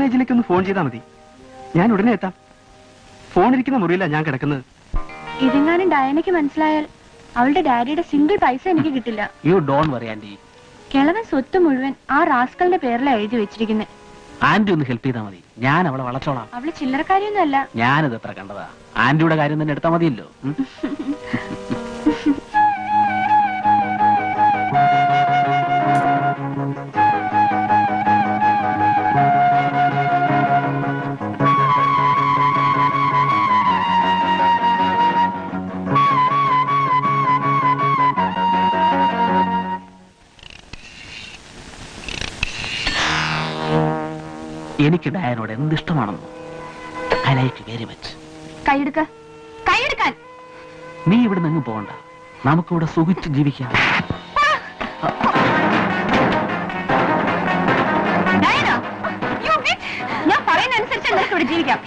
ഓർഫനേജിലേക്ക് ഒന്ന് ഫോൺ ചെയ്താൽ മതി. ഞാൻ ഉടനെ എത്താം. ഫോൺ ഇരിക്കുന്ന മുറിയില്ല ഞാൻ കിടക്കുന്നത്. ഇതെങ്ങാനും ഡയനയ്ക്ക് മനസ്സിലായാൽ അവളുടെ ഡാഡിയുടെ സിംഗിൾ പൈസ എനിക്ക് കിട്ടില്ല. You don't worry aunty. കിളവൻ സ്വത്ത് മുഴുവൻ ആ റാസ്കലിന്റെ പേരിലാണ് എഴുതി വെച്ചിരിക്കുന്നത്. ആന്റി ഒന്ന് ഹെൽപ്പ് ചെയ്താൽ മതി, ഞാൻ അവളെ വളച്ചോളാം. അവള് ചില്ലറക്കാരിയൊന്നും അല്ല. ഞാനിത് എത്ര കണ്ടതാ. ആന്റിയുടെ കാര്യം തന്നെ എടുത്താൽ മതിയല്ലോ. എനിക്ക് ഡയനോട് എന്തിഷ്ടമാണെന്നോ. I like very much. കൈയെടുക്കാൻ നീ ഇവിടെ നിന്ന് പോകണ്ട, നമുക്കിവിടെ സുഖിച്ച് ജീവിക്കാം. ഞാൻ പറയുന്ന അനുസരിച്ച് ഇവിടെ ജീവിക്കാം.